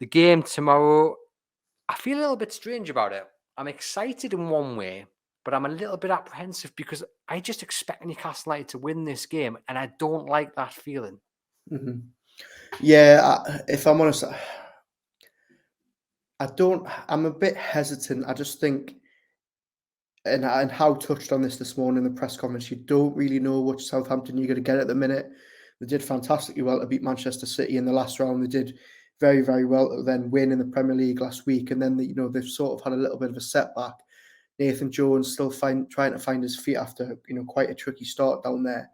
The game tomorrow, I feel a little bit strange about it. I'm excited in one way, but I'm a little bit apprehensive because I just expect Newcastle United to win this game, and I don't like that feeling. Mm-hmm. Yeah, if I'm honest, I'm a bit hesitant. I just think, and Howe touched on this morning in the press conference, you don't really know which Southampton you're going to get at the minute. They did fantastically well to beat Manchester City in the last round. They did very, very well to then win in the Premier League last week. And then, they've sort of had a little bit of a setback. Nathan Jones still trying to find his feet after, quite a tricky start down there.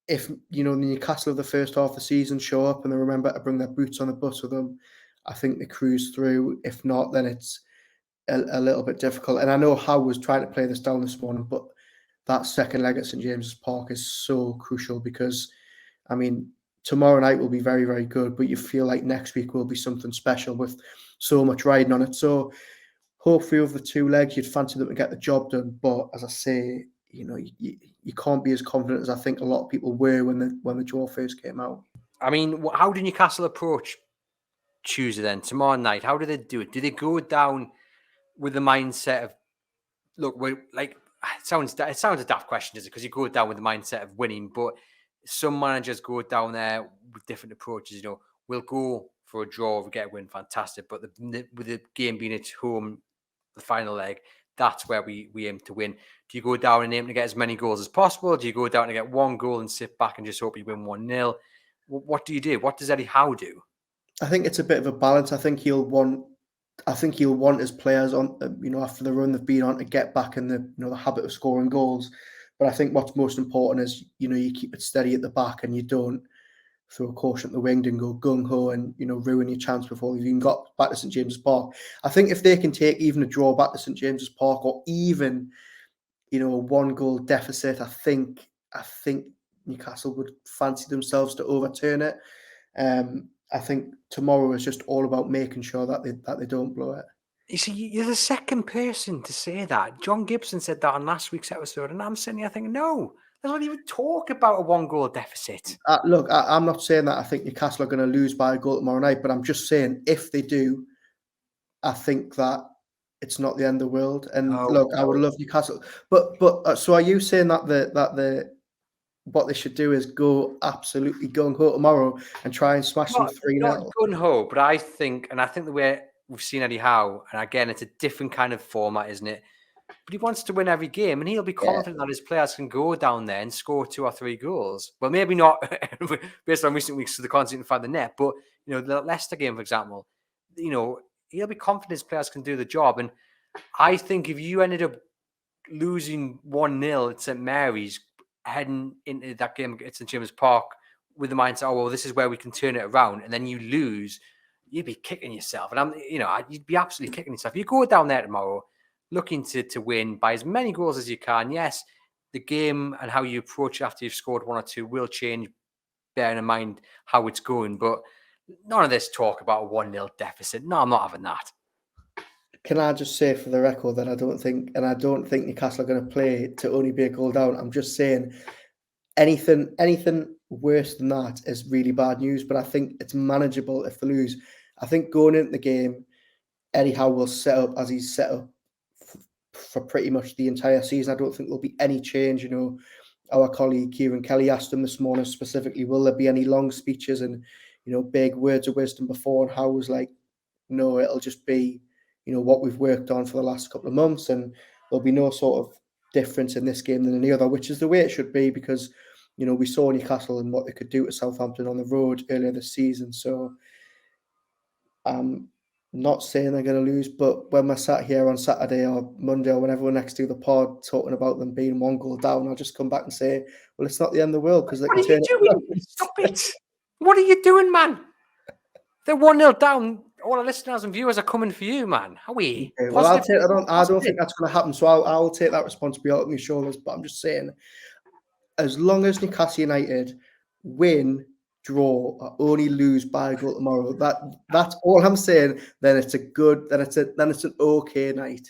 If, Newcastle of the first half of the season show up and they remember to bring their boots on the bus with them, I think they cruise through. If not, then it's a little bit difficult. And I know Howe was trying to play this down this morning, but that second leg at St James's Park is so crucial because, tomorrow night will be very, very good, but you feel like next week will be something special with so much riding on it. So hopefully over the 2 legs, you'd fancy them to get the job done. But as I say, you can't be as confident as I think a lot of people were when the draw first came out. How did Newcastle approach Tuesday then, tomorrow night? How do they do it? Do they go down with the mindset of, look, it sounds a daft question, is it? Because you go down with the mindset of winning, but some managers go down there with different approaches. We'll go for a draw, if we get a win, fantastic. But with the game being at home, the final leg, that's where we aim to win. Do you go down and aim to get as many goals as possible? Do you go down to get 1 goal and sit back and just hope you win 1-0? What do you do? What does Eddie Howe do? I think it's a bit of a balance. I think he'll want his players on, after the run they've been on, to get back in the habit of scoring goals. But I think what's most important is, you keep it steady at the back and you don't throw a caution at the wind and go gung-ho and, ruin your chance before you've even got back to St James's Park. I think if they can take even a draw back to St James's Park or even, a 1-goal deficit, I think Newcastle would fancy themselves to overturn it. I think tomorrow is just all about making sure that they don't blow it. You see, you're the second person to say that. John Gibson said that on last week's episode, and I'm sitting here thinking, no, let's not even talk about a 1-goal deficit. Look, I'm not saying that I think Newcastle are going to lose by a goal tomorrow night, but I'm just saying if they do, I think that it's not the end of the world. And I would love Newcastle, but so are you saying that what they should do is go absolutely gung-ho tomorrow and try and smash them 3-0? Not gung-ho, but I think the way we've seen Eddie Howe, and again, it's a different kind of format, isn't it? But he wants to win every game, and he'll be confident that his players can go down there and score 2 or 3 goals. Well, maybe not based on recent weeks, so they can't seem to find the net. But the Leicester game, for example, he'll be confident his players can do the job. And I think if you ended up losing 1-0 at St Mary's, heading into that game at St James's Park with the mindset, oh well, this is where we can turn it around, and then you lose, you'd be kicking yourself. And you'd be absolutely kicking yourself. You go down there tomorrow looking to win by as many goals as you can. Yes, the game and how you approach it after you've scored 1 or 2 will change, bearing in mind how it's going. But none of this talk about a 1-0 deficit. No, I'm not having that. Can I just say for the record that I don't think Newcastle are going to play to only be a goal down. I'm just saying anything worse than that is really bad news, but I think it's manageable if they lose. I think going into the game, Eddie Howe will set up as he's set up for pretty much the entire season. I don't think there'll be any change. Our colleague Kieran Kelly asked him this morning specifically, will there be any long speeches and, big words of wisdom before? And Howe was like, no, it'll just be, what we've worked on for the last couple of months, and there'll be no sort of difference in this game than any other, which is the way it should be because, we saw Newcastle and what they could do to Southampton on the road earlier this season. So I'm not saying they're going to lose, but when we're sat here on Saturday or Monday or whenever we're next to the pod talking about them being 1 goal down, I'll just come back and say, well, it's not the end of the world because they can turn it. Stop it. What are you doing, man? They're 1-0 down. All our listeners and viewers are coming for you, man. How are we? Okay, well, I don't think that's going to happen, so I'll take that responsibility on my shoulders. But I'm just saying, as long as Newcastle United win, draw, or only lose by a goal tomorrow, that's all I'm saying. Then it's an okay night.